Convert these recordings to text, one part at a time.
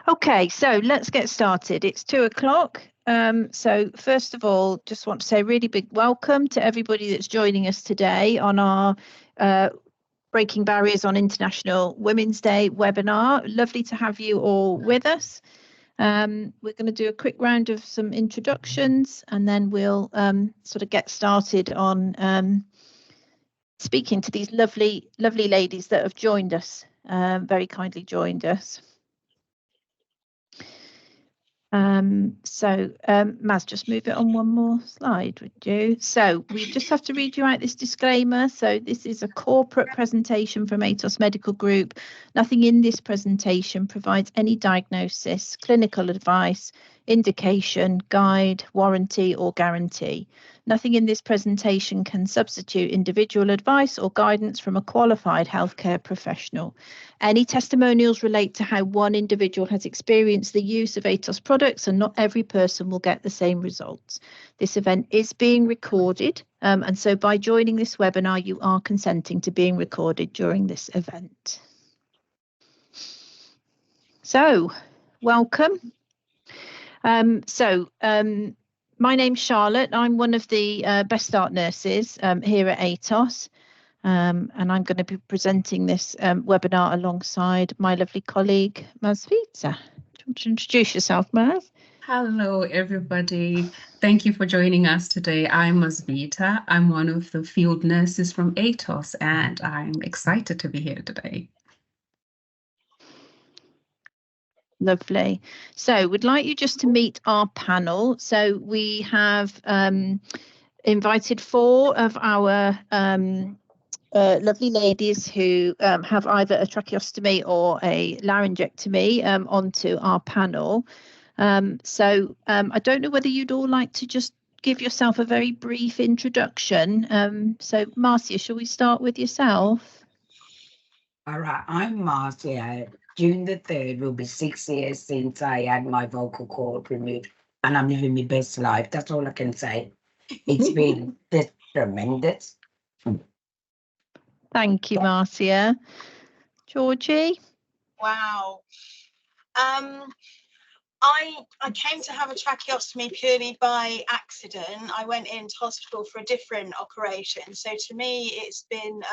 Okay, so let's get started. It's 2 o'clock. So first of all, just want to say a really big welcome to everybody that's joining us today on our Breaking Barriers on International Women's Day webinar. Lovely to have you all with us. We're going to do a quick round of some introductions and then we'll sort of get started on speaking to these lovely ladies that have joined us, very kindly joined us. Maz, just move it on one more slide, would you? So we just have to read you out this disclaimer. So this is a corporate presentation from ATOS Medical Group. Nothing in this presentation provides any diagnosis, clinical advice, indication, guide, warranty or guarantee. Nothing in this presentation can substitute individual advice or guidance from a qualified healthcare professional. Any testimonials relate to how one individual has experienced the use of ATOS products, and not every person will get the same results. This event is being recorded, and so by joining this webinar, you are consenting to being recorded during this event. So, welcome. My name's Charlotte. I'm one of the Best Start nurses here at ATOS, and I'm going to be presenting this webinar alongside my lovely colleague, Maz Vita. Do you want to introduce yourself, Maz? Hello, everybody. Thank you for joining us today. I'm Maz Vita. I'm one of the field nurses from ATOS, and I'm excited to be here today. Lovely. So we'd like you just to meet our panel. So we have invited 4 of our lovely ladies who have either a tracheostomy or a laryngectomy onto our panel. I don't know whether you'd all like to just give yourself a very brief introduction. So Marcia, shall we start with yourself? All right, I'm Marcia. June the 3rd will be 6 years since I had my vocal cord removed, and I'm living my best life. That's all I can say. It's been tremendous. Thank you, Marcia. Georgie? Wow. I came to have a tracheostomy purely by accident. I went into hospital for a different operation. So to me, it's been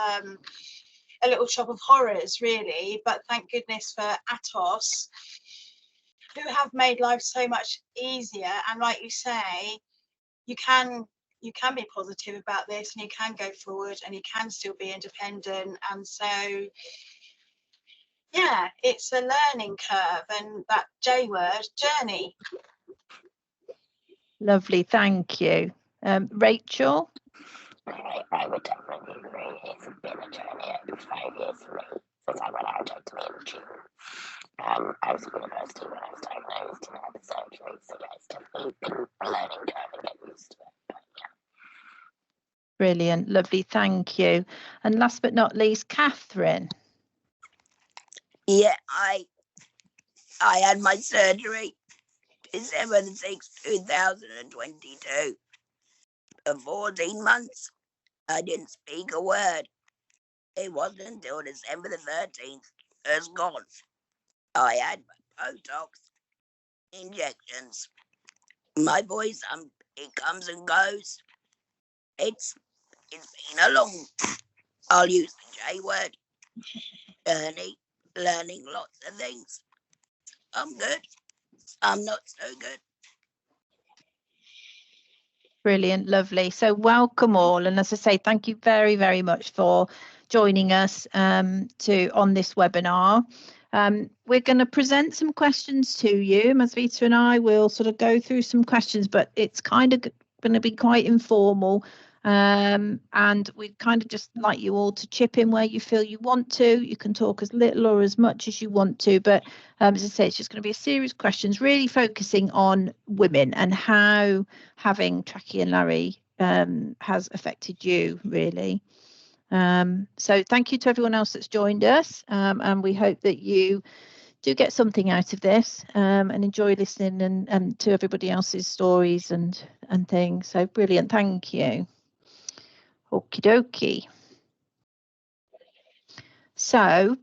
a little shop of horrors, really. But thank goodness for ATOS, who have made life so much easier. And like you say, you can be positive about this, and you can go forward, and you can still be independent. And so, yeah, it's a learning curve, and that J word, journey. Lovely, thank you. Rachel? I would definitely agree. It's been a journey of 5 years for me since I went out to me in June. I was at university when I was diagnosed and had the surgery, so yeah, it's definitely been a learning curve and getting used to it. But yeah. Brilliant, lovely, thank you. And last but not least, Catherine. Yeah, I had my surgery December the 6th, 2022. For 14 months, I didn't speak a word. It wasn't until December the 13th it was gone. I had Botox injections. My voice, it comes and goes. It's been a long, I'll use the J word, journey, learning lots of things. I'm good. I'm not so good. Brilliant, lovely. So welcome all, and as I say, thank you very, very much for joining us on this webinar. We're going to present some questions to you. Masvita and I will sort of go through some questions, but it's kind of going to be quite informal. And we'd kind of just like you all to chip in where you feel you want to. You can talk as little or as much as you want to, but as I say, it's just going to be a series of questions really focusing on women and how having trachea and Larry has affected you, really. So thank you to everyone else that's joined us, and we hope that you do get something out of this and enjoy listening and to everybody else's stories and things. So brilliant, thank you. Okie dokie. So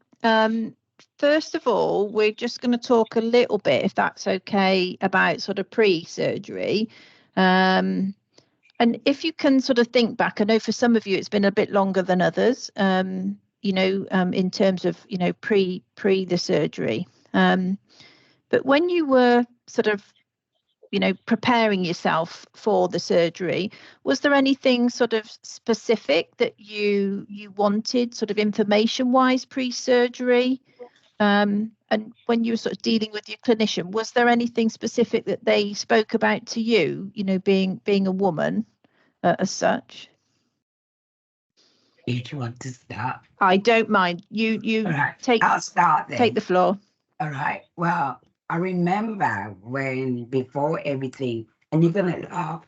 first of all, we're just going to talk a little bit, if that's okay, about sort of pre-surgery. And if you can sort of think back, I know for some of you it's been a bit longer than others, in terms of, pre the surgery. But when you were sort of, preparing yourself for the surgery, was there anything sort of specific that you wanted, sort of information-wise, pre-surgery? And when you were sort of dealing with your clinician, was there anything specific that they spoke about to you, being a woman as such? If you want to start. I don't mind. You All right. take I'll start then. take the floor. All right. Well, I remember when before everything, and you're gonna laugh,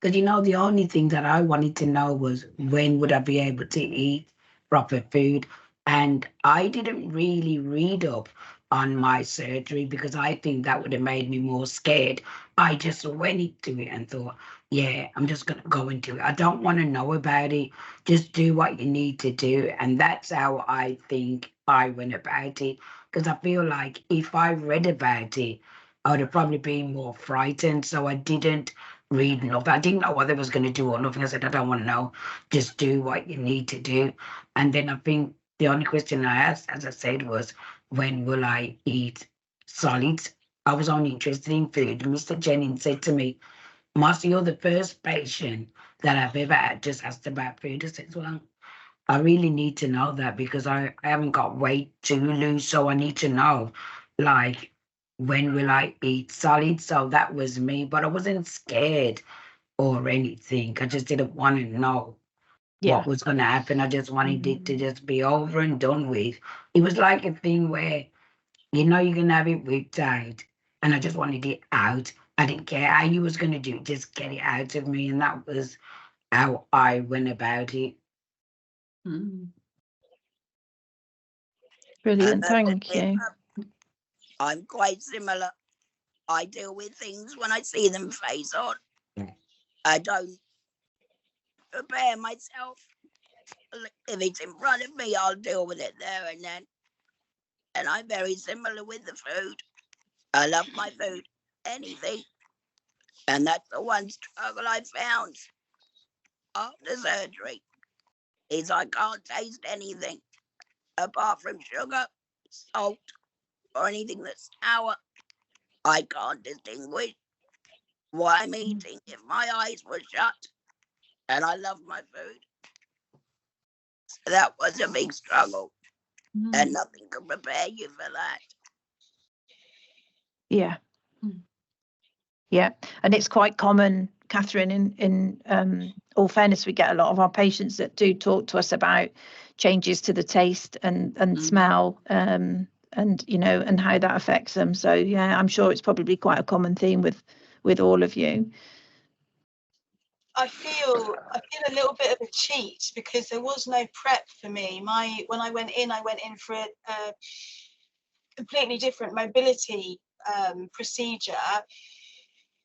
because the only thing that I wanted to know was when would I be able to eat proper food, and I didn't really read up on my surgery because I think that would have made me more scared. I just went into it and thought, yeah, I'm just gonna go into it. I don't want to know about it. Just do what you need to do, and that's how I think I went about it. Because I feel like if I read about it, I would have probably been more frightened. So I didn't read enough. I didn't know what they was going to do or nothing. I said, I don't want to know. Just do what you need to do. And then I think the only question I asked, as I said, was when will I eat solids? I was only interested in food. Mr. Jennings said to me, Marcy, you're the first patient that I've ever had just asked about food. I said, well, I really need to know that because I haven't got weight to lose. So I need to know, like, when will I eat solid? So that was me, but I wasn't scared or anything. I just didn't want to know what was going to happen. I just wanted it to just be over and done with. It was like a thing where, you're going to have it whipped out, and I just wanted it out. I didn't care how you was going to do it, just get it out of me. And that was how I went about it. Brilliant, thank you. I'm quite similar. I deal with things when I see them face on. I don't prepare myself. If it's in front of me, I'll deal with it there and then. And I'm very similar with the food. I love my food, anything. And that's the one struggle I found after surgery, is I can't taste anything apart from sugar, salt, or anything that's sour. I can't distinguish what I'm eating if my eyes were shut. And I love my food. So that was a big struggle. And nothing can prepare you for that. Yeah. Yeah. And it's quite common, Catherine, in all fairness, we get a lot of our patients that do talk to us about changes to the taste and smell, and how that affects them. So yeah, I'm sure it's probably quite a common theme with all of you. I feel a little bit of a cheat because there was no prep for me. When I went in for a completely different mobility procedure,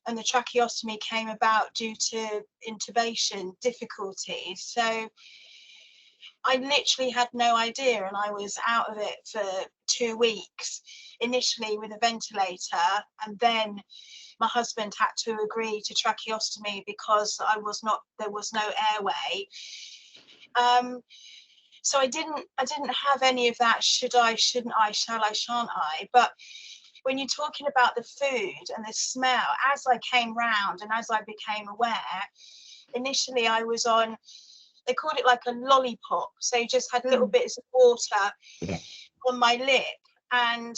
and the tracheostomy came about due to intubation difficulties. So I literally had no idea, and I was out of it for 2 weeks, initially with a ventilator, and then my husband had to agree to tracheostomy because there was no airway. So I didn't have any of that should I, shouldn't I, shall I, shan't I. But when you're talking about the food and the smell, as I came round and as I became aware, initially I was on, they called it like a lollipop. So you just had little bits of water on my lip. And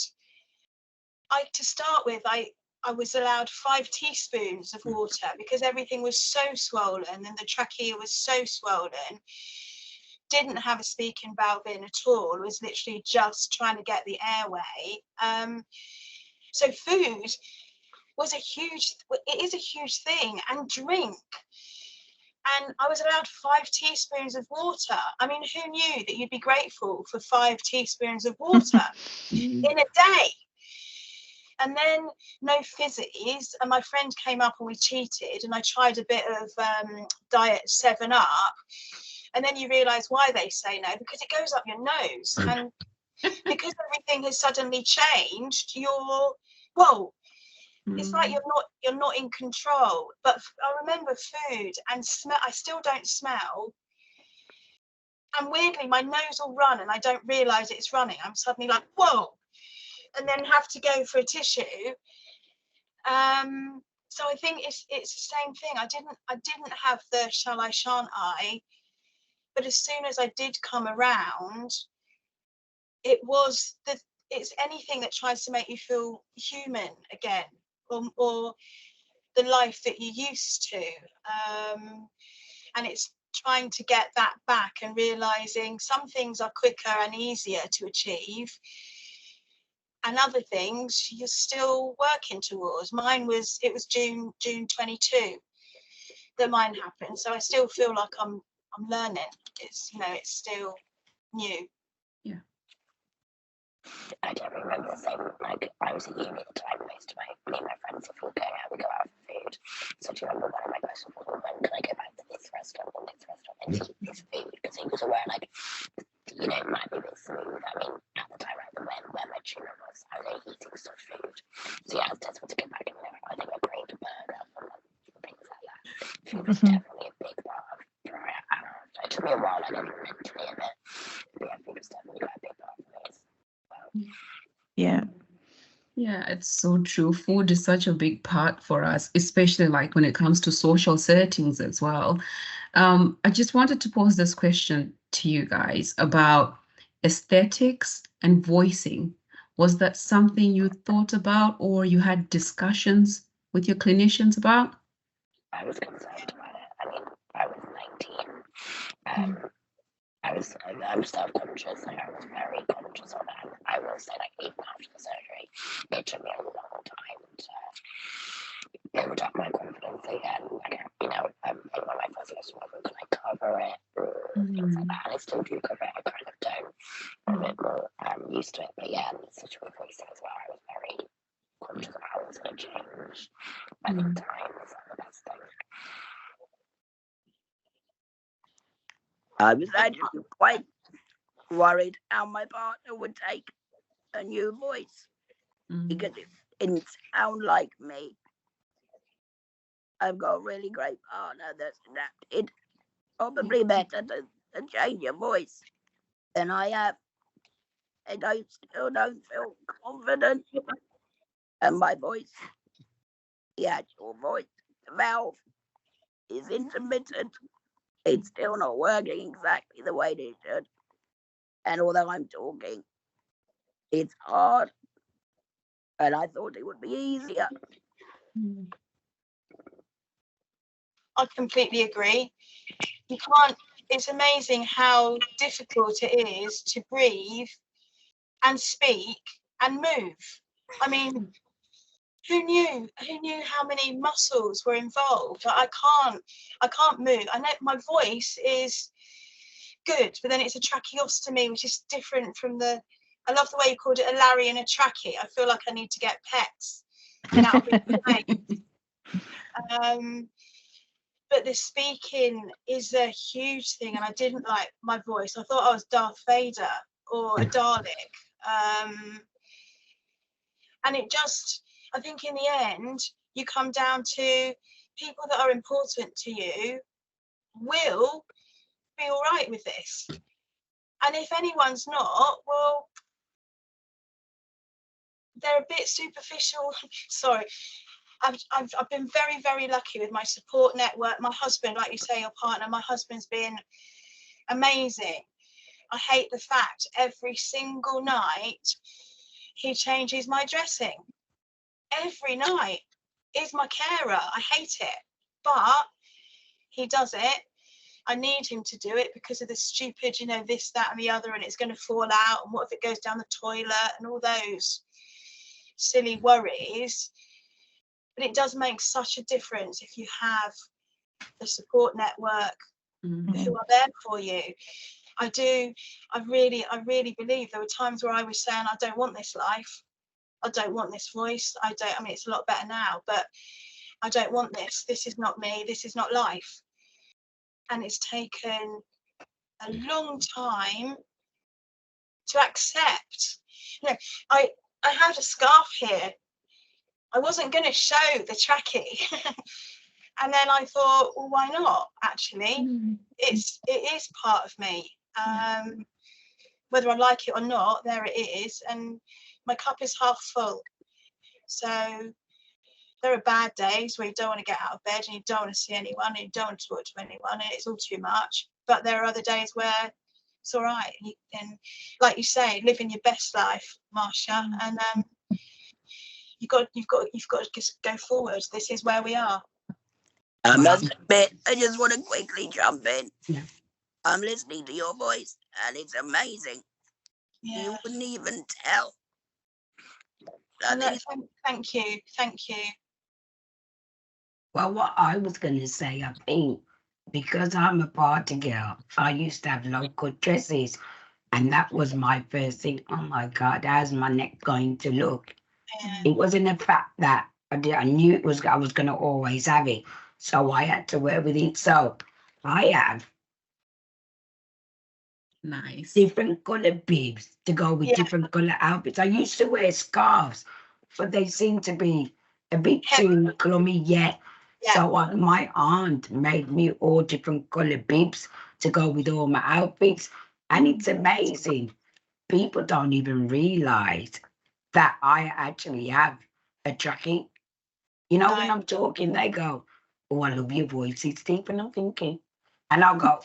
to start with, I was allowed 5 teaspoons of water because everything was so swollen and the trachea was so swollen. Didn't have a speaking valve in at all. It was literally just trying to get the airway. So food was it is a huge thing, and drink. And I was allowed 5 teaspoons of water. I mean, who knew that you'd be grateful for 5 teaspoons of water in a day? And then no fizzies. And my friend came up and we cheated, and I tried a bit of Diet 7 Up. And then you realise why they say no, because it goes up your nose. And because everything has suddenly changed, it's like you're not in control. But I remember food and smell. I still don't smell. And weirdly, my nose will run and I don't realise it's running. I'm suddenly like, whoa, and then have to go for a tissue. So I think it's the same thing. I didn't have the shall I, shan't I, but as soon as I did come around, it's anything that tries to make you feel human again, or the life that you used to, and it's trying to get that back and realizing some things are quicker and easier to achieve, and other things you're still working towards. It was June 22 that mine happened, so I still feel like I'm learning. It's still new. Yeah. I don't remember the same, like, I was at uni at the time, most of me and my friends, if we were going out, we go out for food. So do you remember one of my questions was, when can I go back to this restaurant and eat this food? Because he was aware, like, it might be a bit smooth. I mean, at the time, right, where my tumour was, I was only eating soft food. So yeah, I was desperate to get back in there. I think I craved a burger and things like that. Food was definitely a big part of prior. It took me a while, I didn't mentally admit, but yeah, food was definitely quite a big part of it. Yeah. Yeah, it's so true. Food is such a big part for us, especially like when it comes to social settings as well. I just wanted to pose this question to you guys about aesthetics and voicing. Was that something you thought about or you had discussions with your clinicians about? I was concerned about it. I mean, I was 19. I'm self-conscious, like I was very conscious of that. I will say, like, even after the surgery, it took me a long time to build up my confidence again. Like, one of my first questions was, can I cover it? Things like that. And I still do cover it. I kind of don't. I'm a bit more used to it. But yeah, especially with voicing as well, I was very conscious of how it was going to change. I think time is the best thing. I was actually quite worried how my partner would take a new voice because it didn't sound like me. I've got a really great partner that's adapted probably better to change your voice than I have. And I still don't feel confident. And my voice, the actual voice, the valve, is intermittent. It's still not working exactly the way it should. And although I'm talking, it's hard. And I thought it would be easier. I completely agree. You can't. It's amazing how difficult it is to breathe and speak and move. I mean, who knew how many muscles were involved? I can't move. I know my voice is good, but then it's a tracheostomy, which is different from I love the way you called it, a Larry and a trachea. I feel like I need to get pets. And that'll be great. But the speaking is a huge thing, and I didn't like my voice. I thought I was Darth Vader or a Dalek. And I think in the end, you come down to people that are important to you will be all right with this. And if anyone's not, well, they're a bit superficial. Sorry. I've been very, very lucky with my support network. My husband, like you say, your partner, my husband's been amazing. I hate the fact every single night he changes my dressing. Every night. He's my carer. I hate it. But he does it. I need him to do it because of the stupid, this, that, and the other, and it's going to fall out. And what if it goes down the toilet and all those silly worries? But it does make such a difference if you have the support network who are there for you. I really believe there were times where I was saying, I don't want this life. I don't want this voice. It's a lot better now, but I don't want this. This is not me. This is not life. And it's taken a long time to accept. You know, I had a scarf here. I wasn't going to show the trachea. And then I thought, well, why not? Actually, it is part of me. Whether I like it or not, there it is, and my cup is half full. So there are bad days where you don't want to get out of bed and you don't want to see anyone and you don't want to talk to anyone and it's all too much. But there are other days where it's all right. And like you say, living your best life, Marsha, and you've got to just go forward. This is where we are. I must admit, I just want to quickly jump in. Yeah. I'm listening to your voice, and it's amazing. Yeah. You wouldn't even tell. Thank you. Well, what I was going to say, I think, because I'm a party girl, I used to have local dresses, and that was my first thing. Oh my God, how's my neck going to look? Yeah. It wasn't the fact that I knew I was going to always have it, so I had to work with it. So I have Nice. different color bibs to go with different color outfits. I used to wear scarves, but they seem to be a bit too gloomy yet. So my aunt made me all different color bibs to go with all my outfits. And it's amazing. People don't even realize that I actually have a trachea. You know, when I'm talking, they go, oh, I love your voice. It's deep. And I'm thinking, and I'll go,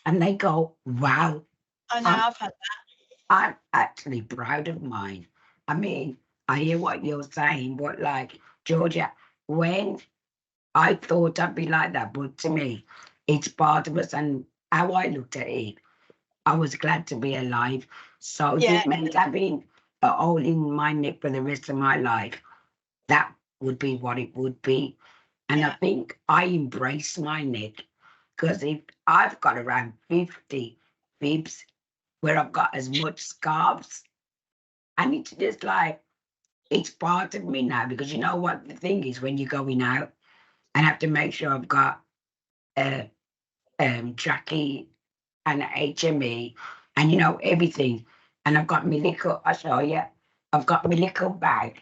and they go, wow. I know, I've had that. I'm actually proud of mine. I mean, I hear what you're saying, but like, Georgia, when I thought I'd be like that, but to me, it's part of us. And how I looked at it, I was glad to be alive. So if it meant having a hole in my neck for the rest of my life, that would be what it would be. And I think I embrace my neck, because if I've got around 50 bibs where I've got as much scarves, and it's just like, it's part of me now. Because you know what the thing is, when you're going out, and I have to make sure I've got a trachea and a HME and you know everything. And I've got my little, I show you, I've got my little bag.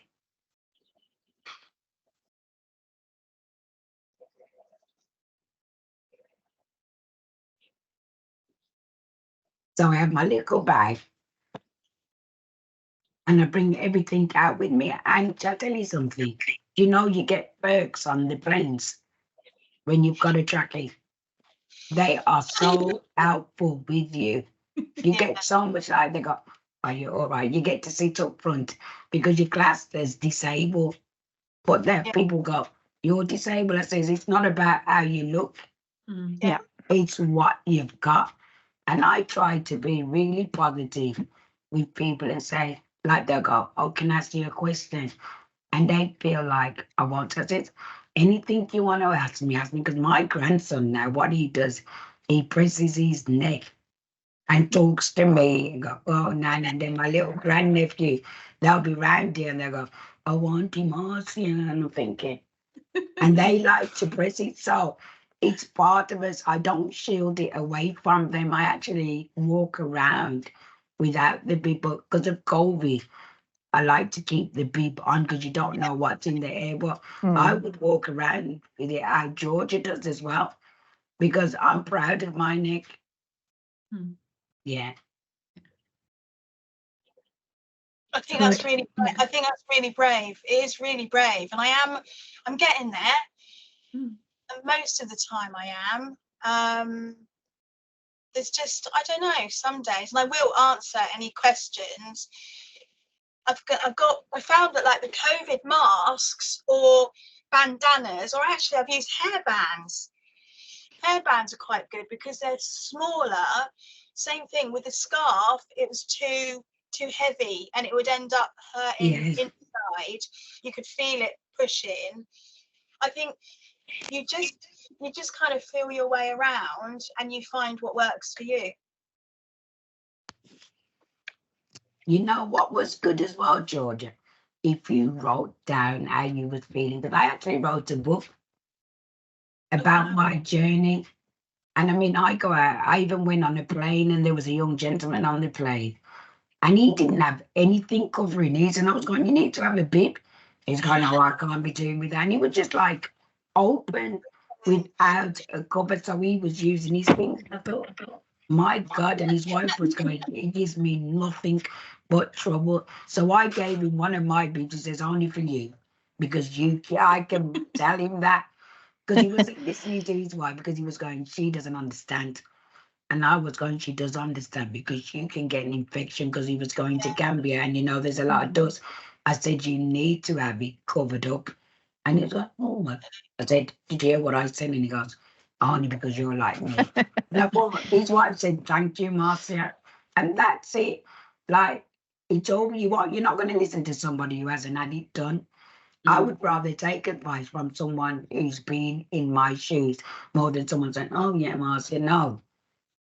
So I have my little bag, and I bring everything out with me. And I'll tell you something, you know, you get perks on the planes when you've got a trachea. They are so helpful with you. You get so much, like they go, are you all right? You get to sit up front because you're classed as disabled. But then people go, you're disabled. I says, it's not about how you look. Yeah. It's what you've got. And I try to be really positive with people and say, like they'll go, oh, can I ask you a question? And they feel like I won't. I said, anything you want to ask me, because my grandson now, what he does, he presses his neck and talks to me and go, oh, Nan, and then my little grandnephew, they'll be round here and they'll go, oh, Auntie Marcia, and I'm thinking, and they like to press it. So it's part of us. I don't shield it away from them. I actually walk around without the bib, but because of COVID, I like to keep the bib on because you don't know what's in the air. But I would walk around with it, how Georgia does as well, because I'm proud of my neck. Yeah. I think that's really brave. It is really brave. And I'm getting there. And most of the time I am. There's just, I don't know, some days, and I will answer any questions. I found that like the COVID masks or bandanas, or actually I've used hairbands. Hairbands are quite good because they're smaller. Same thing with the scarf, it was too heavy and it would end up hurting inside. You could feel it pushing. I think you just kind of feel your way around and you find what works for you. You know what was good as well, Georgia? If you wrote down how you was feeling, because I actually wrote a book about my journey. And I mean, I go out, I even went on a plane and there was a young gentleman on the plane and he didn't have anything covering his. And I was going, you need to have a bib. He's going, oh, I can't be doing with that. And he was just like open without a cover. So he was using his thing. I thought, my God. And his wife was going, it gives me nothing but trouble. So I gave him one of my bibs. He says, only for you. Because I can tell him that. Because he wasn't listening to his wife because he was going, she doesn't understand. And I was going, she does understand because you can get an infection because he was going to Gambia and, you know, there's a lot of dust. I said, you need to have it covered up. And he was like, oh, my. I said, did you hear what I said? And he goes, only because you're like me. And I thought, his wife said, thank you, Marcia. And that's it. Like, he told me, what, you're not going to listen to somebody who hasn't had it done. I would rather take advice from someone who's been in my shoes more than someone saying, oh, yeah, Marcia, no.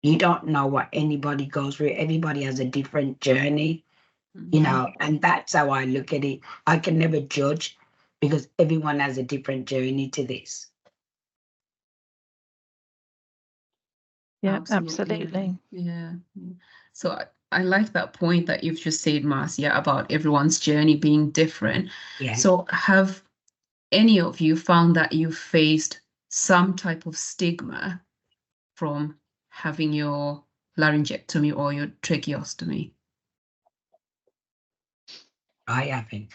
You don't know what anybody goes through. Everybody has a different journey, you know, and that's how I look at it. I can never judge because everyone has a different journey to this. Yeah, absolutely. Yeah. So I like that point that you've just said, Marcia, about everyone's journey being different. Yeah. So have any of you found that you faced some type of stigma from having your laryngectomy or your tracheostomy? I haven't.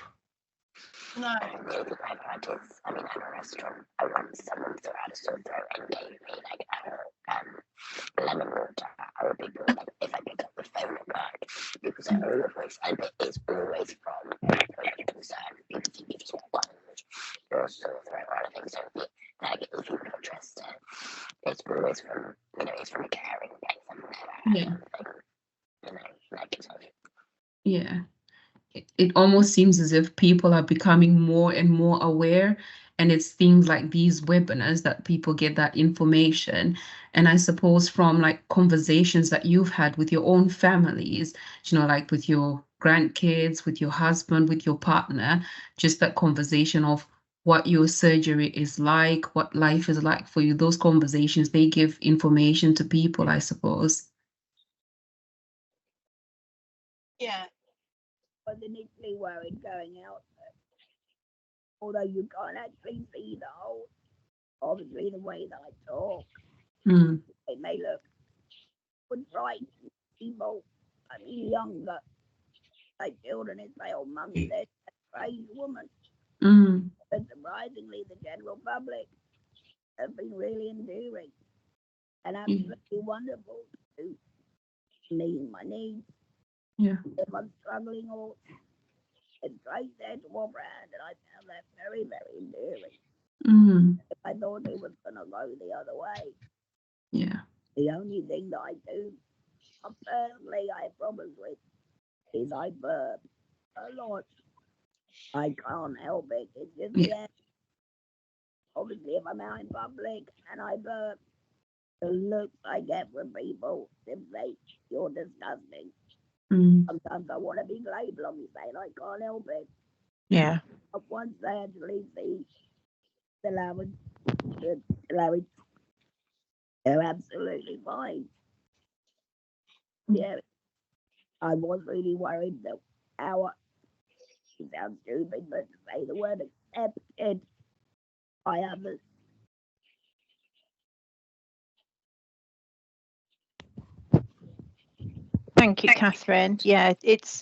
No. Maybe my practice, I mean, at a restaurant, I once someone threw out a sore throat and gave me like lemon water. I would be good, like, if I pick up the phone at work, because I always, and it's always from a concern, because if you sponge your sore throat or anything, so like, if you're interested, it's always from, you know, it's from a caring place. I've never had anything, you know, negative. Yeah. It almost seems as if people are becoming more and more aware, and it's things like these webinars that people get that information. And I suppose from like conversations that you've had with your own families, you know, like with your grandkids, with your husband, with your partner, just that conversation of what your surgery is like, what life is like for you, those conversations, they give information to people, I suppose. Yeah. I was initially worried going out, although you can't actually see the whole, obviously the way that I talk, it may look would frighten people. I mean, younger, like children, and say, oh, mum, there's a crazy woman. But surprisingly, the general public have been really endearing and absolutely wonderful to me and my needs. Yeah. If I'm struggling or it's right there to walk around, and I found that very, very endearing. If I thought it was going to go the other way. Yeah. The only thing that I do, personally, I have problems with is I burp a lot. I can't help it. It's just, obviously, if I'm out in public and I burp, the looks I get from people, they say, you're disgusting. Sometimes I want to be labeled on me saying I can't help it. Yeah. But once they actually see the larynx, they're absolutely fine. Yeah, I was really worried that it sounds stupid, but to say the word accepted by others. Thank you, Catherine. Yeah, it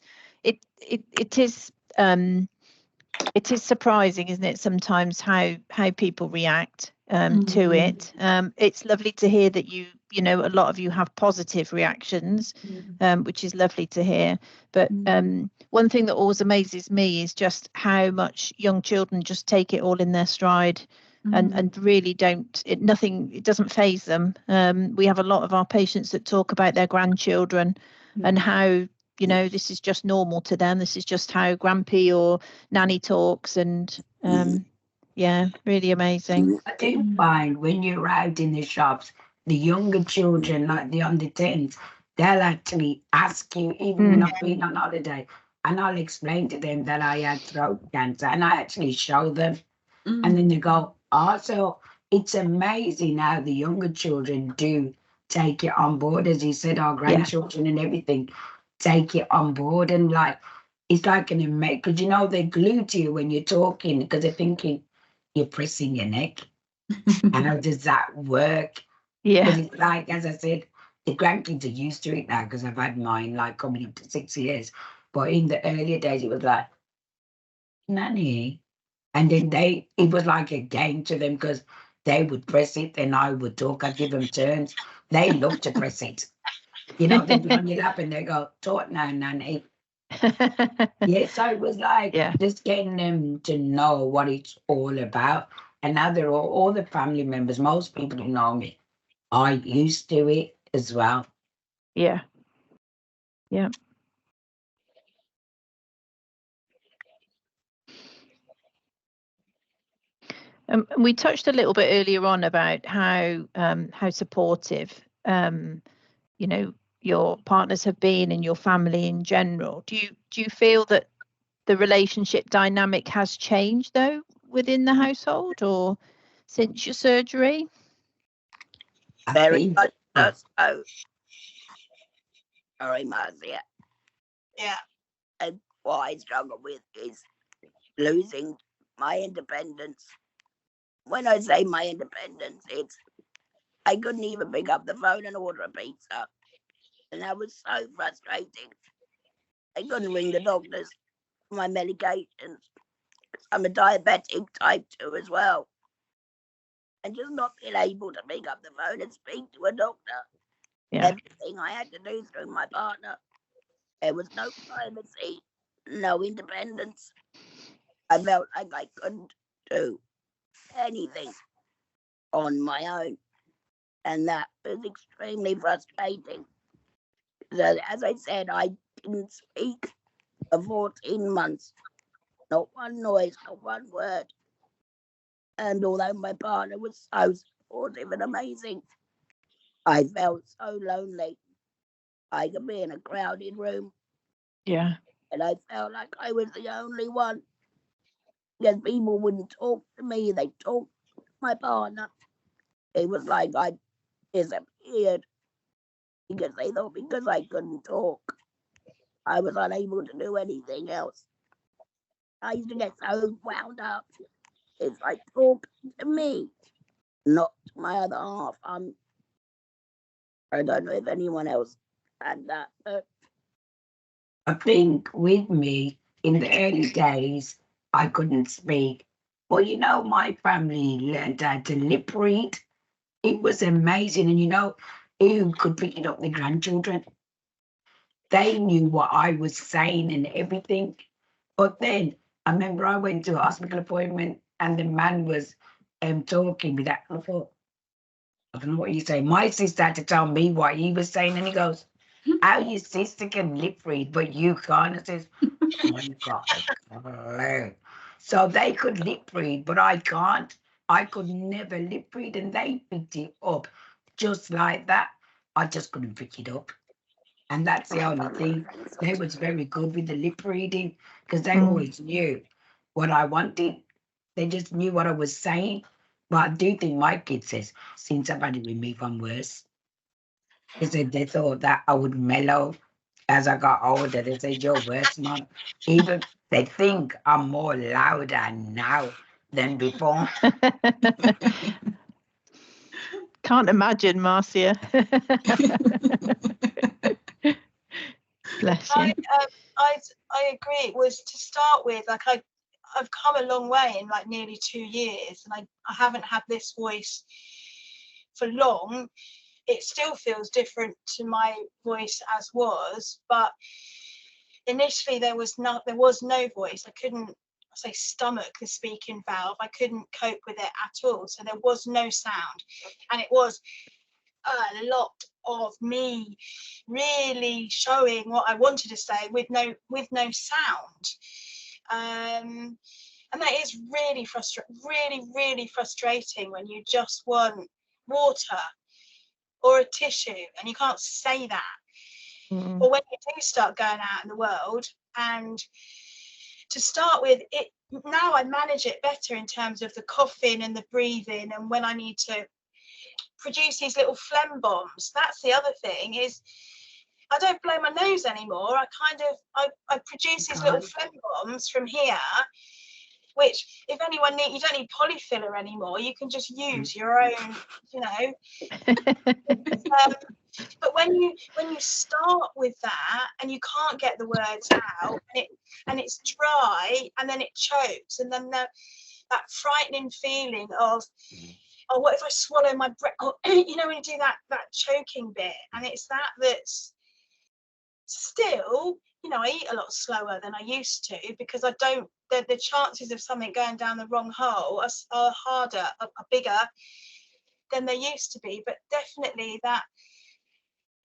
is surprising, isn't it, sometimes how people react to it. It's lovely to hear that you know, a lot of you have positive reactions, which is lovely to hear. But one thing that always amazes me is just how much young children just take it all in their stride. And really it doesn't faze them. We have a lot of our patients that talk about their grandchildren and how, you know, this is just normal to them. This is just how Grampy or Nanny talks. And yeah, really amazing. I do find when you're out in the shops, the younger children, like the under 10s, they'll actually ask you, even when I've been on holiday, and I'll explain to them that I had throat cancer, and I actually show them. And then they go, oh, so it's amazing how the younger children do take it on board. As you said, our grandchildren and everything take it on board. And like, it's like an amazing, because you know, they're glued to you when you're talking because they're thinking you're pressing your neck. How does that work? Yeah. Because it's like, as I said, the grandkids are used to it now because I've had mine like coming up to 6 years. But in the earlier days, it was like, Nanny. And then it was like a game to them because they would press it and I would talk. I'd give them turns. They love to press it. You know, they'd be on your lap and they go, talk now, Nanny. Yeah, so it was like just getting them to know what it's all about. And now they're all the family members, most people who know me are used to it as well. Yeah. Yeah. We touched a little bit earlier on about how supportive you know, your partners have been and your family in general. Do you feel that the relationship dynamic has changed though within the household or since your surgery? Very much so. Sorry, Marcia. Yeah. And what I struggle with is losing my independence. When I say my independence, it's I couldn't even pick up the phone and order a pizza. And that was so frustrating. I couldn't ring the doctors for my medications. I'm a diabetic type 2 as well. And just not being able to pick up the phone and speak to a doctor. Yeah. Everything I had to do through my partner. There was no privacy, no independence. I felt like I couldn't do anything on my own. And that was extremely frustrating. So, as I said, I didn't speak for 14 months. Not one noise, not one word. And although my partner was so supportive and amazing, I felt so lonely. I could be in a crowded room. Yeah. And I felt like I was the only one. Because people wouldn't talk to me, they talked to my partner. It was like I disappeared because they thought because I couldn't talk, I was unable to do anything else. I used to get so wound up. It's like talk to me, not to my other half. I don't know if anyone else had that, but I think with me in the early days, I couldn't speak. Well, you know, my family learned how to lip read. It was amazing. And you know, who could pick it up? The grandchildren. They knew what I was saying and everything. But then I remember I went to a hospital appointment and the man was talking with that. I thought, I don't know what you say. My sister had to tell me what he was saying, and he goes, how your sister can lip read, but you can't. I says, I got a clue. So they could lip read, but I can't. I could never lip read, and they picked it up just like that. I just couldn't pick it up. And that's the only thing. They was very good with the lip reading because they always knew what I wanted. They just knew what I was saying. But I do think my kids says, since I've had it removed, I'm worse. They said they thought that I would mellow as I got older. They said, you're worse, Mum. Even they think I'm more louder now than before. Can't imagine, Marcia. Bless you. I agree. It was to start with, like I've come a long way in like nearly 2 years, and I haven't had this voice for long. It still feels different to my voice as was, but initially there was no voice. I couldn't say stomach the speaking valve. I couldn't cope with it at all. So there was no sound, and it was a lot of me really showing what I wanted to say with no sound. And that is really frustrating when you just want water or a tissue and you can't say that. Or when you do start going out in the world and to start with, it now I manage it better in terms of the coughing and the breathing, and when I need to produce these little phlegm bombs. That's the other thing, is I don't blow my nose anymore. I produce these little phlegm bombs from here, which if anyone needs, you don't need polyfiller anymore. You can just use your own, you know. But when you start with that and you can't get the words out, and it's dry, and then it chokes, and then that frightening feeling of, oh, what if I swallow my breath? Oh, you know, when you do that choking bit, and it's that's still, you know, I eat a lot slower than I used to, because I don't. The chances of something going down the wrong hole are harder, are bigger than they used to be. But definitely that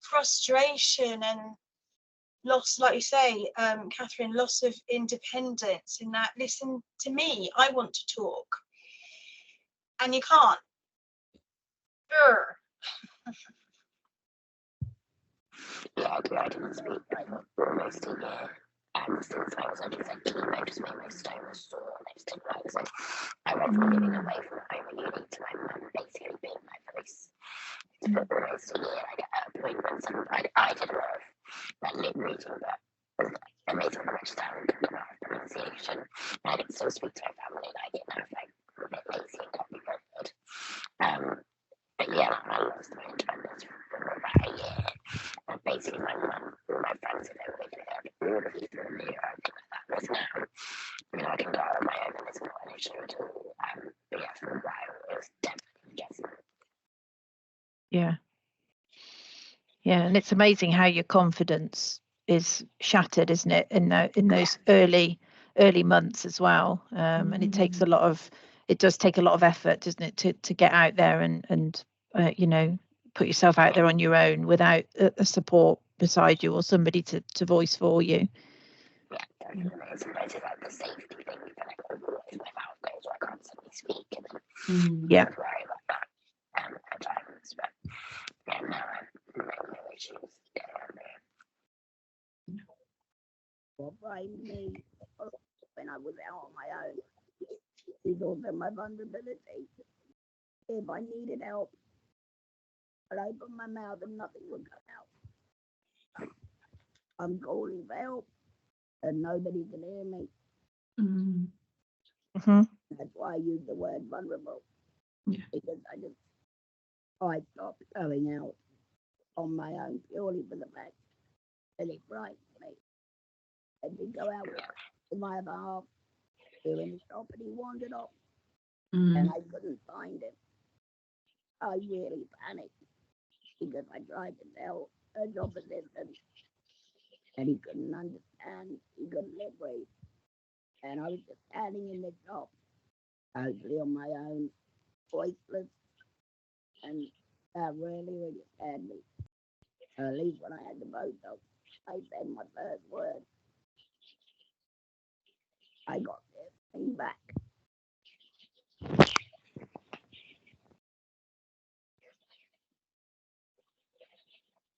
frustration and loss, like you say, Catherine, loss of independence, in that, listen to me, I want to talk, and you can't. Yeah, I didn't speak for almost a year. Since I was only 13, I just made my stomach sore next to my legs. I went from living away from home and uni to my mum basically being my voice for almost a year. I got appointments, and I did a lot of like lip reading, but it was amazing how much sound and a lot of pronunciation. I could still speak to my family like it now, if I'm a bit lazy and can't be bothered. But yeah, I lost my independence for about a year. And basically, my mum, all my friends had ever really heard all of you through me or anything like that. Whereas now, you know, I can go out on my own and it's not an issue at all. But yeah, for a while, it was definitely an adjustment. Yeah. Yeah, and it's amazing how your confidence is shattered, isn't it, in those early months as well. And it takes it does take a lot of effort, doesn't it, to get out there and you know, put yourself out there on your own without a support beside you or somebody to voice for you. Yeah, definitely. It's like the safety thing. You feel like, oh, if my mouth goes, I can't suddenly speak, and then Yeah. worry about that at times. But yeah, now I'm no issues. What framed me when I was out on my own is also my vulnerability. If I needed help, I'd open my mouth and nothing would come out. I'm calling for help and nobody can hear me. Mm-hmm. That's why I use the word vulnerable. Yeah. Because I stopped going out on my own purely for the fact that it frightened me. I did go out with my other half in the shop, and he wandered off, and I couldn't find him. I really panicked because I tried to tell a job assistant, and he couldn't understand. He couldn't live with, and I was just standing in the shop, totally on my own, voiceless, and that really scared me. At least when I had the photo, I said my first word. I got this thing back.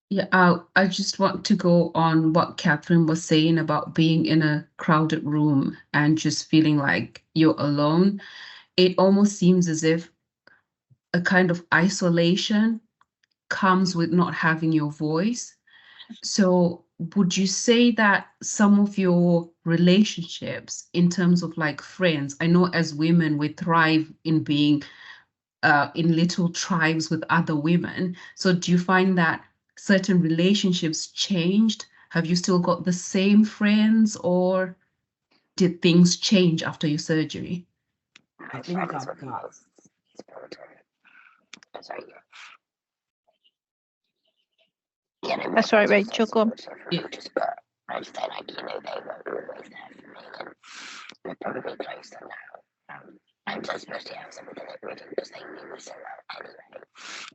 Yeah, I just want to go on what Catherine was saying about being in a crowded room and just feeling like you're alone. It almost seems as if a kind of isolation comes with not having your voice. So would you say that some of your relationships in terms of like friends, I know as women we thrive in being in little tribes with other women. So do you find that certain relationships changed? Have you still got the same friends, or did things change after your surgery? I think I've got. Sorry. That's right, Rachel. Go on. I just felt like, you know, they were always there for me, and we're probably closer now. And especially after some of the lip reading, because they knew me so well anyway.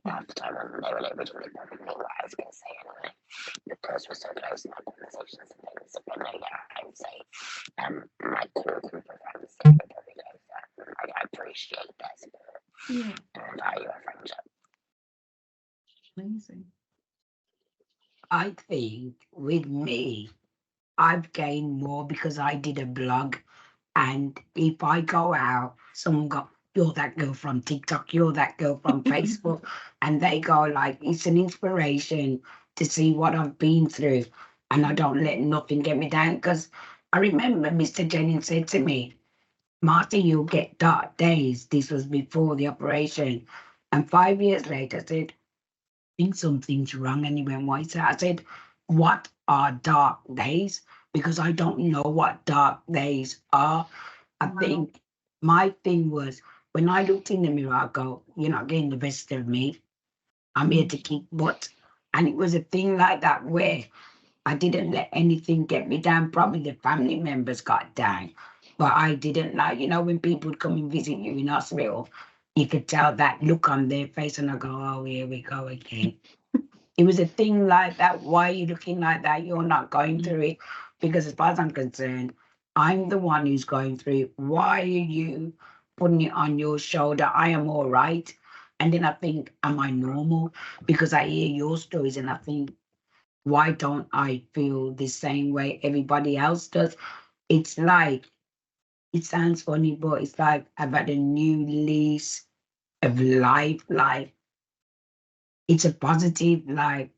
Half the time when they were lip reading, they probably knew what I was going to say anyway, because we're so close in our conversations and things. But no, yeah, I would say my core group of friends are probably closer. I appreciate their support and value our friendship. Amazing. I think with me, I've gained more because I did a blog. And if I go out, someone go, you're that girl from TikTok, you're that girl from Facebook. And they go like, it's an inspiration to see what I've been through. And I don't let nothing get me down. Because I remember Mr. Jennings said to me, Martha, you'll get dark days. This was before the operation. And 5 years later, I said, I think something's wrong. And he went, why is that? I said, what are dark days? Because I don't know what dark days are. I think my thing was when I looked in the mirror, I go, you're not getting the best of me. I'm here to kick butt. And it was a thing like that where I didn't let anything get me down. Probably the family members got down. But I didn't like, when people would come and visit you in hospital, you could tell that look on their face and I go, oh, here we go again. It was a thing like that. Why are you looking like that? You're not going through it. Because as far as I'm concerned, I'm the one who's going through it. Why are you putting it on your shoulder? I am all right. And then I think, am I normal? Because I hear your stories and I think, why don't I feel the same way everybody else does? It's like, it sounds funny, but it's like I've had a new lease of life. Like, it's a positive, like,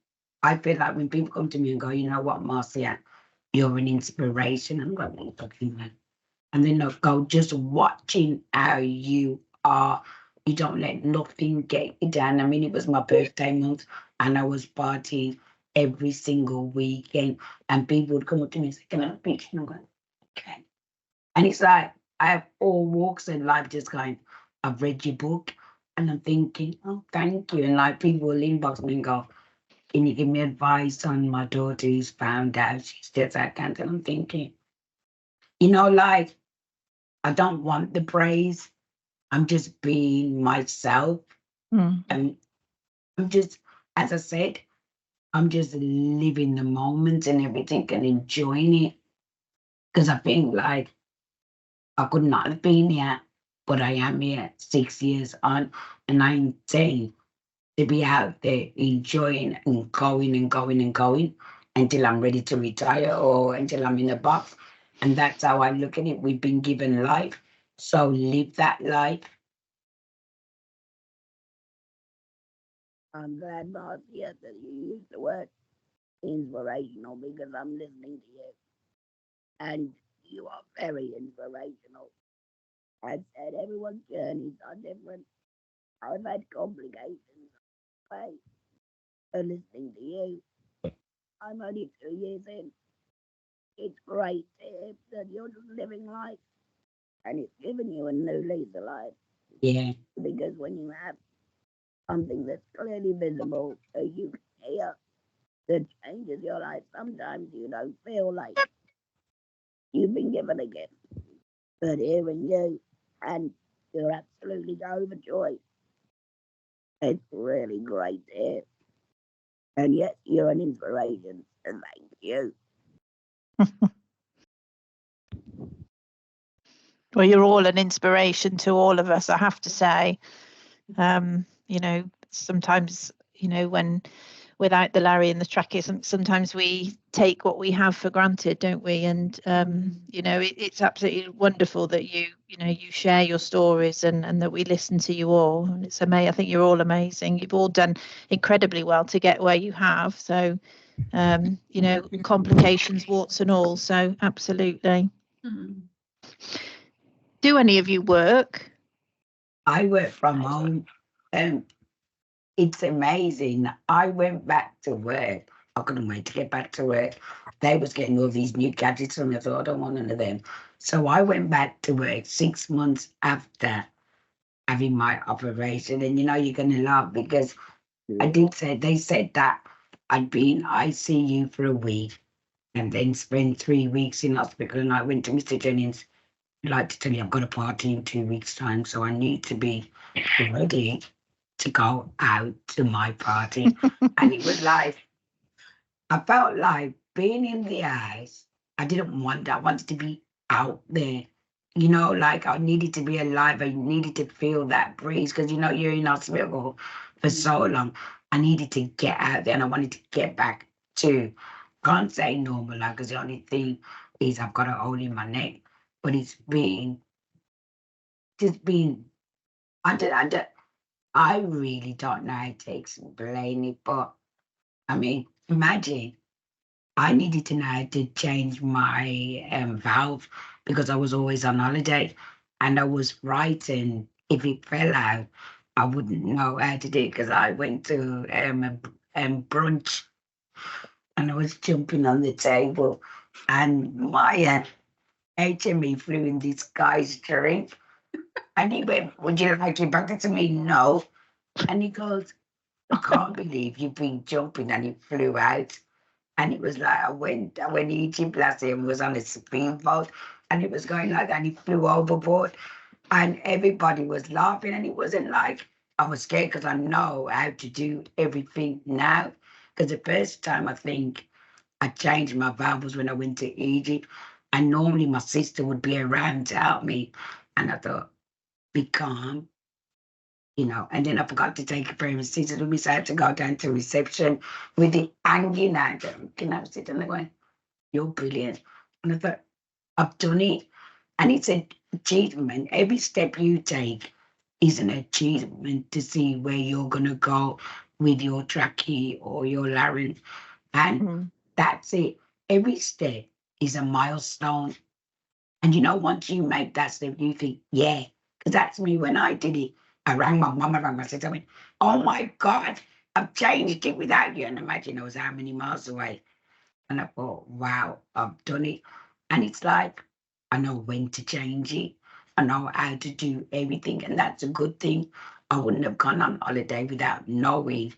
I feel like when people come to me and go, you know what, Marcia, you're an inspiration. I'm going, what are you talking about? And then they'll go, just watching how you are, you don't let nothing get you down. I mean, it was my birthday month and I was partying every single weekend. And people would come up to me and say, can I have a picture? And I'm going, okay. And it's like, I have all walks in life just going, I've read your book. And I'm thinking, oh, thank you. And like people will inbox me and go, can you give me advice on my daughter who's found out she's just that cancer? And I'm thinking, like, I don't want the praise. I'm just being myself. And I'm just, as I said, I'm just living the moment and everything and enjoying it. Because I think like I could not have been here, but I am here 6 years on, and I intend to be out there enjoying and going and going and going until I'm ready to retire or until I'm in a box. And that's how I look at it. We've been given life, so live that life. I'm glad, Marcia, that you used the word inspirational because I'm listening to you. And you are very inspirational. I've said everyone's journeys are different. I've had complications. But listening to you, I'm only 2 years in. It's great to hear that you're just living life and it's giving you a new lease of life. Yeah. Because when you have something that's clearly visible, as you can hear, that changes your life, sometimes you don't feel like you've been given a gift. But hearing you, and you're absolutely overjoyed. It's really great to hear. And yes, you're an inspiration. And thank you. Well, you're all an inspiration to all of us, I have to say. Sometimes, when without the Larry and the trachea, sometimes we take what we have for granted, don't we? And it's absolutely wonderful that you share your stories and that we listen to you all. And it's amazing. I think you're all amazing. You've all done incredibly well to get where you have. So, complications, warts and all. So absolutely. Do any of you work? I work from home. It's amazing. I went back to work. I couldn't wait to get back to work. They was getting all these new gadgets and I thought, I don't want none of them. So I went back to work 6 months after having my operation. And you're going to laugh because they said that I'd be in ICU for a week and then spend 3 weeks in hospital. And I went to Mr. Jennings, I'd like to tell you I've got a party in 2 weeks' time, so I need to be ready to go out to my party. And it was like, I felt like being in the house, I didn't want that. I wanted to be out there. Like I needed to be alive. I needed to feel that breeze because, you're in hospital for so long. I needed to get out there and I wanted to get back to can't say normal, like, because the only thing is I've got a hole in my neck, but it's just been under. I really don't know how to explain it, but I mean, imagine I needed to know how to change my valve because I was always on holiday and I was frightened if it fell out, I wouldn't know how to do it because I went to brunch and I was jumping on the table and my HME flew in this guy's drink and he went, "Would you like to back it to me?" "No." And he goes, "I can't believe you've been jumping," and he flew out. And it was like I went Egypt last year and was on a speedboat and it was going like that and he flew overboard and everybody was laughing and it wasn't like I was scared because I know how to do everything now. Because the first time I think I changed my valve was when I went to Egypt and normally my sister would be around to help me and I thought, be calm, and then I forgot to take a pair of scissors with me, so I had to go down to reception with it hanging out. Can I sit? And they went, "You're brilliant." And I thought, I've done it. And it's an achievement. Every step you take is an achievement to see where you're going to go with your trachea or your larynx. And that's it. Every step is a milestone. And once you make that step, you think, yeah, because that's me when I did it. I rang my mum, I rang my sister, I went, "Oh my God, I've changed it without you." And imagine I was how many miles away. And I thought, wow, I've done it. And it's like, I know when to change it. I know how to do everything. And that's a good thing. I wouldn't have gone on holiday without knowing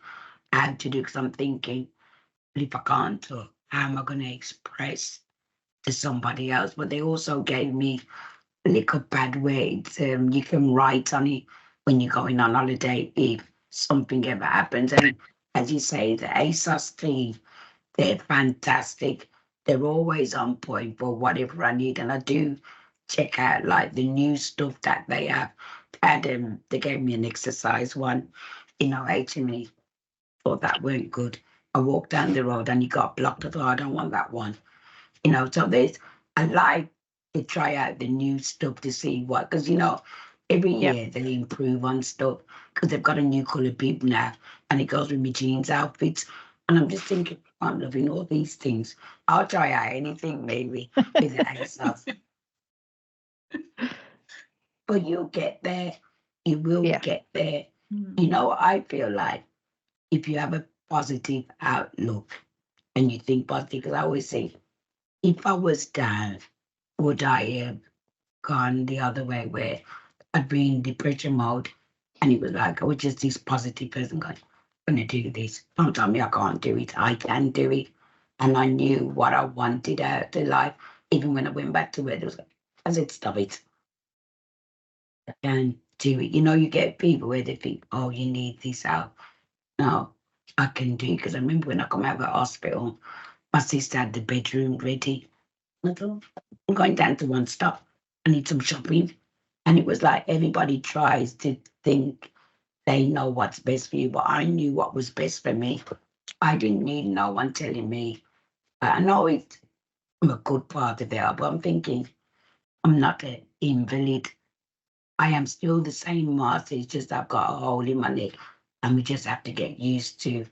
how to do, because I'm thinking, well, if I can't, how am I going to express to somebody else? But they also gave me a little pad where you can write on it when you're going on holiday if something ever happens. And as you say, the ASOS team, they're fantastic. They're always on point for whatever I need. And I do check out like the new stuff that they have. They gave me an exercise one, HME. Thought that weren't good. I walked down the road and he got blocked. I thought, I don't want that one. So I like to try out the new stuff to see what, because every year they improve on stuff because they've got a new colour bib now and it goes with my jeans outfits. And I'm just thinking, I'm loving all these things. I'll try out anything maybe with the stuff. But you'll get there. You will get there. I feel like if you have a positive outlook and you think positive, because I always say, if I was down, would I have gone the other way where I'd be in depression mode? And it was like, I was just this positive person going, I'm going to do this. Don't tell me I can't do it. I can do it. And I knew what I wanted out of life. Even when I went back to it, I said, stop it. I can do it. You get people where they think, oh, you need this out. No, I can do it. Because I remember when I come out of the hospital, my sister had the bedroom ready. I thought, I'm going down to one stop. I need some shopping. And it was like everybody tries to think they know what's best for you, but I knew what was best for me. I didn't need no one telling me. I know I'm a good part of it, but I'm thinking I'm not an invalid. I am still the same master. It's just I've got a hole in my neck, and we just have to get used to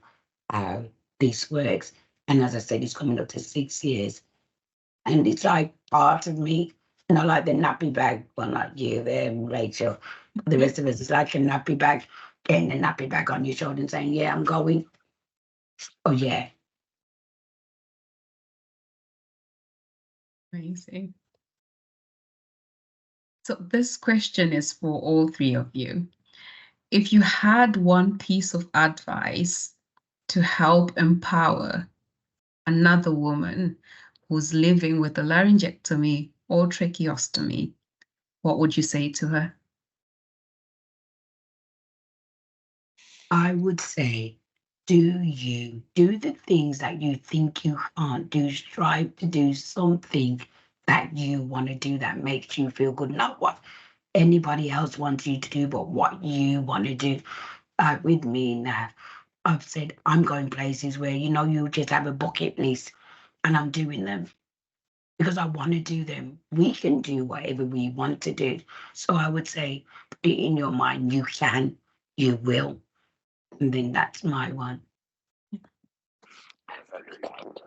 how this works. And as I said, it's coming up to 6 years. And it's like part of me, like the nappy bag. Well, not you, Rachel. The rest of us, it's like a nappy bag, getting a nappy bag on your shoulder and saying, yeah, I'm going. Oh, yeah. Amazing. So this question is for all three of you. If you had one piece of advice to help empower another woman who's living with a laryngectomy or tracheostomy, what would you say to her? I would say, do the things that you think you can't do. Strive to do something that you want to do that makes you feel good. Not what anybody else wants you to do, but what you want to do. With me now, I've said I'm going places where, you just have a bucket list. and I'm doing them because I want to do them. We can do whatever we want to do. So I would say, put it in your mind, you can, you will. And then that's my one. I really kind of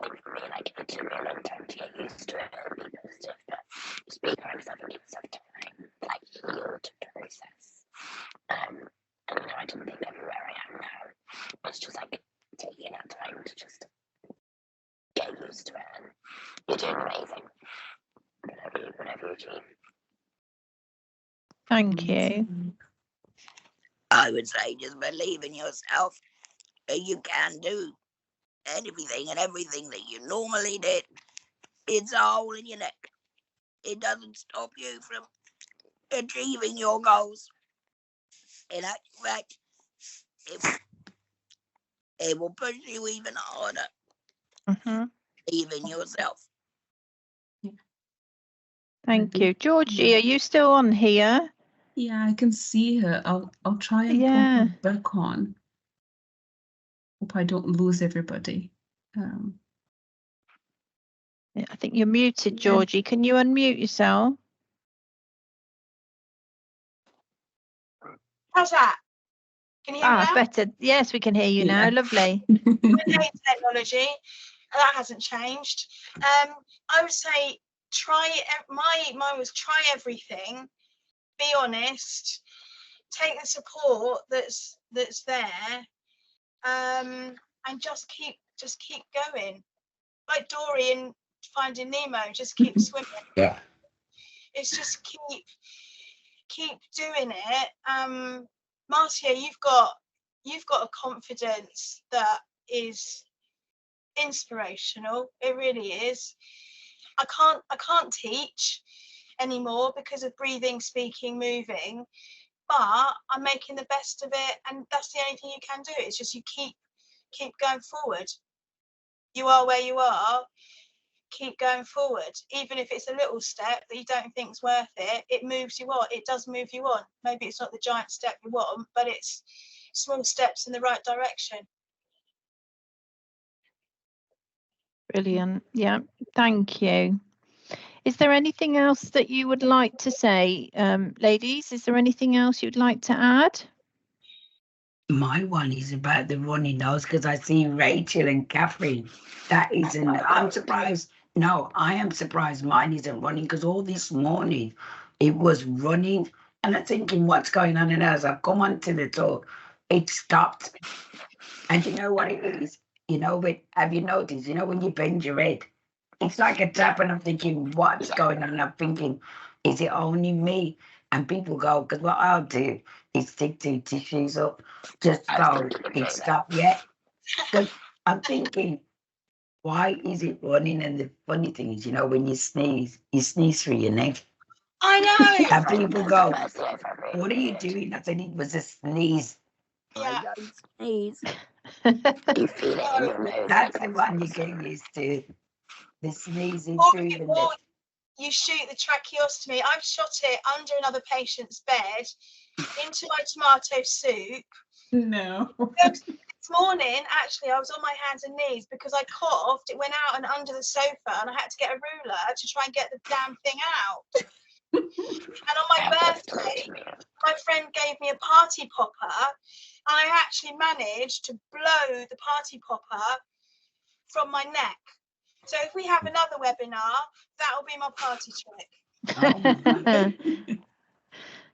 I think for me, like, it took me a long time to get used to it and be positive, but just being around myself and give myself time, like, healed the process. And I didn't think I'd be where I am now. It's just like taking that time to just get used to it, and you're doing amazing. Whatever you achieve. Thank you. I would say just believe in yourself. You can do anything and everything that you normally did. It's a hole in your neck. It doesn't stop you from achieving your goals. In actual fact, it will push you even harder. Believe in yourself. Thank you. Georgie, are you still on here? Yeah, I can see her. I'll try and put her back on. Hope I don't lose everybody. Yeah, I think you're muted, Georgie. Can you unmute yourself? How's that? Can you hear me now? Better. Yes, we can hear you now. Lovely. I hate technology. That hasn't changed. I would say mine was try everything, be honest, take the support that's there, and just keep going. Like Dory in Finding Nemo, just keep swimming. Yeah. It's just keep doing it. Marcia, you've got a confidence that is inspirational. It really is. I can't teach anymore because of breathing, speaking, moving, but I'm making the best of it, and that's the only thing you can do. It's just you keep going forward. You are where you are. Keep going forward, even if it's a little step that you don't think's worth it. It moves you on. It does move you on. Maybe it's not the giant step you want, but it's small steps in the right direction. Brilliant. Yeah, thank you. Is there anything else that you would like to say, ladies? Is there anything else you'd like to add? My one is about the runny nose because I see Rachel and Catherine. That isn't, I'm surprised. No, I am surprised mine isn't running because all this morning it was running and I'm thinking, what's going on? And as I've come onto the door, it stopped. And you know what it is? You know, but have you noticed, you know, when you bend your head, it's like a tap, and I'm thinking, what's going on? And I'm thinking, is it only me? And people go, because what I'll do is stick 2 tissues up, just so it stopped yet. But I'm thinking, why is it running? And the funny thing is, you know, when you sneeze through your neck. I know. And people go, what are you doing? I said, it was a sneeze. Yeah. I don't sneeze. You feel it in your nose. That's the one you get used to. The sneezing through the neck. You shoot the tracheostomy. I've shot it under another patient's bed into my tomato soup. No. This morning, actually, I was on my hands and knees because I coughed. It went out and under the sofa, and I had to get a ruler to try and get the damn thing out. And on my birthday, my friend gave me a party popper, and I actually managed to blow the party popper from my neck. So if we have another webinar, that'll be my party trick.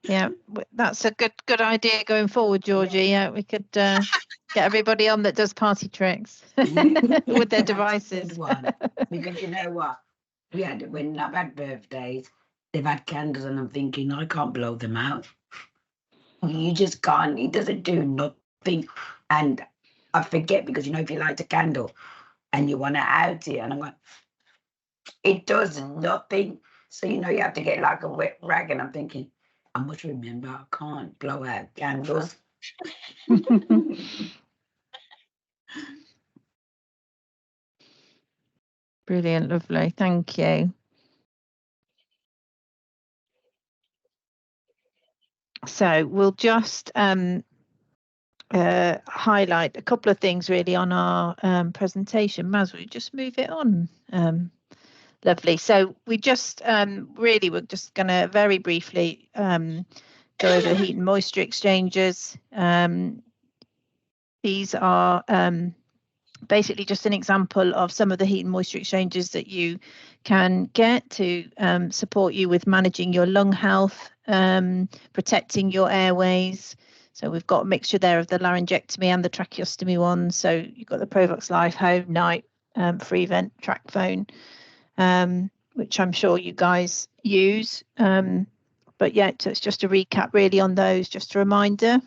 Yeah, that's a good idea going forward, Georgie. Yeah, we could get everybody on that does party tricks with their devices. Because you know what? When I've had birthdays, they've had candles, and I'm thinking, I can't blow them out. You just can't. It doesn't do nothing. And I forget, because you know, if you light a candle and you want to out it, and I'm like, it does nothing. So you know, you have to get like a wet rag, and I'm thinking, I must remember I can't blow out candles. Brilliant, lovely, thank you. So we'll just highlight a couple of things really on our presentation. Maz, will you just move it on? Lovely. So we just really, we're just going to very briefly go over the heat and moisture exchangers. These are basically just an example of some of the heat and moisture exchanges that you can get to support you with managing your lung health, protecting your airways. So we've got a mixture there of the laryngectomy and the tracheostomy ones. So you've got the Provox Life Home Night free vent track phone, which I'm sure you guys use. But yeah, so it's just a recap really on those, just a reminder.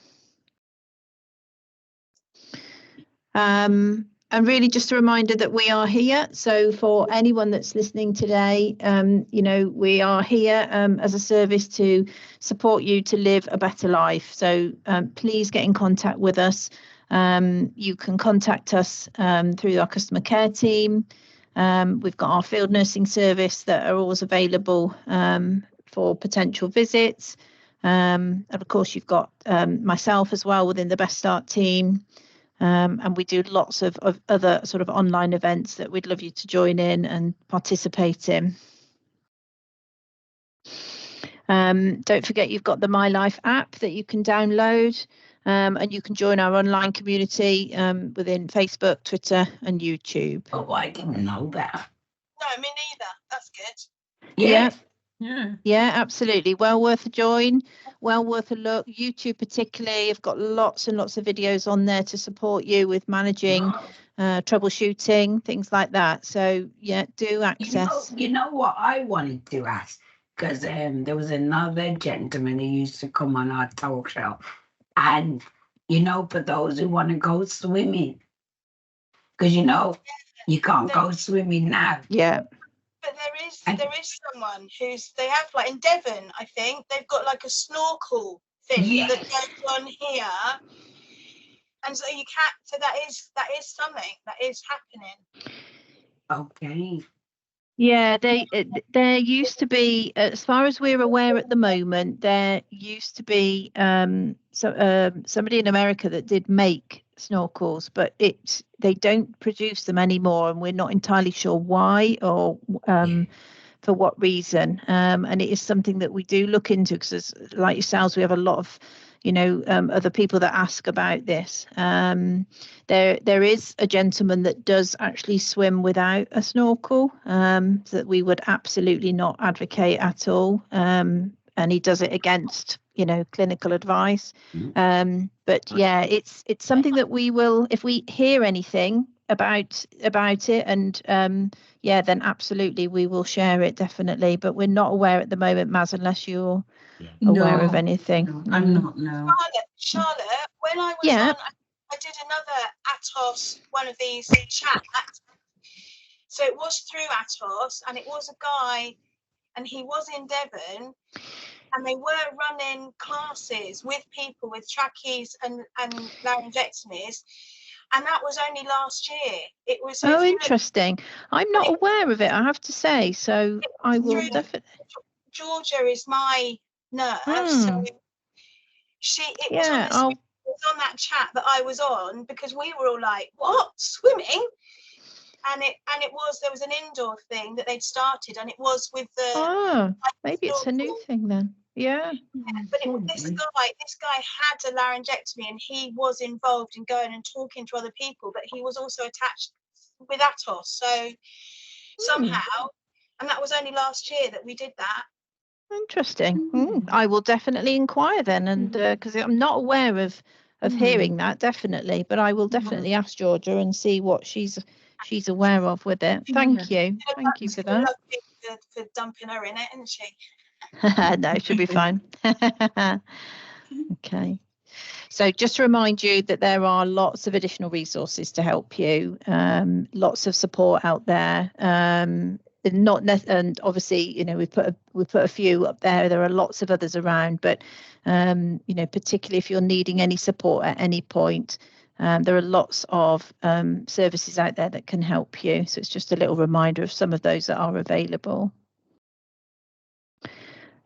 And really just a reminder that we are here. So for anyone that's listening today, you know, we are here as a service to support you to live a better life. So please get in contact with us. You can contact us through our customer care team. We've got our field nursing service that are always available for potential visits. And of course, you've got myself as well within the Best Start team. And we do lots of other sort of online events that we'd love you to join in and participate in. Don't forget you've got the My Life app that you can download, and you can join our online community within Facebook, Twitter and YouTube. Oh, I didn't know that. No, me neither. That's good. Yes. Yeah, absolutely. Well worth a join, well worth a look. YouTube particularly, I've got lots and lots of videos on there to support you with managing, troubleshooting, things like that. So yeah, do access. You know what I wanted to ask? Because there was another gentleman who used to come on our talk show. And, you know, for those who want to go swimming, because, you know, you can't go swimming now. Yeah. But there is someone they have, like in Devon, I think they've got like a snorkel thing that goes on here, and so you can't. So that is something that is happening. Okay. Yeah, there used to be, as far as we're aware at the moment, there used to be somebody in America that did make snorkels, but they don't produce them anymore, and we're not entirely sure why or for what reason. And it is something that we do look into because, like yourselves, we have a lot of other people that ask about this. There is a gentleman that does actually swim without a snorkel, that we would absolutely not advocate at all. And he does it against, clinical advice. But yeah, it's something that we will, if we hear anything about it, and then absolutely we will share it, definitely. But we're not aware at the moment, Maz, unless you're aware of anything. No, I'm not, no. Charlotte, when I was on, I did another Atos, one of these chats. So it was through Atos, and it was a guy, and he was in Devon, and they were running classes with people with trachees and laryngectomies, and that was only last year. It was. Oh, interesting. I'm not aware of it, I have to say. So I will definitely. Georgia is my nurse, so it was on that chat that I was on, because we were all like, "What, swimming?" And there was an indoor thing that they'd started, and it was with the. Maybe it's a new thing then. Yeah. But this guy had a laryngectomy, and he was involved in going and talking to other people, but he was also attached with Atos. So somehow, and that was only last year that we did that. Interesting. I will definitely inquire then, and because I'm not aware of hearing that, definitely, but I will definitely ask Georgia and see what she's aware of with it. Thank you for that. For dumping her in it, isn't she? No, it should be fine. Okay. So just to remind you that there are lots of additional resources to help you, lots of support out there. And obviously, we put a few up there. There are lots of others around, but particularly if you're needing any support at any point, there are lots of services out there that can help you. So it's just a little reminder of some of those that are available.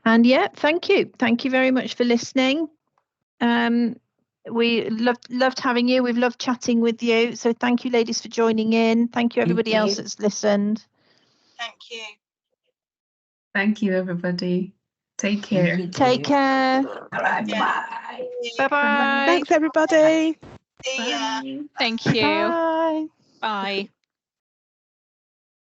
And thank you very much for listening. We loved having you. We've loved chatting with you. So thank you, ladies, for joining in. Thank you, everybody else you. that's listened. Thank you. Thank you, everybody. Take care. You Take too. care. All right, Yeah. bye. Bye-bye. Thanks, everybody. See ya. Bye. Thank you. Bye. Bye.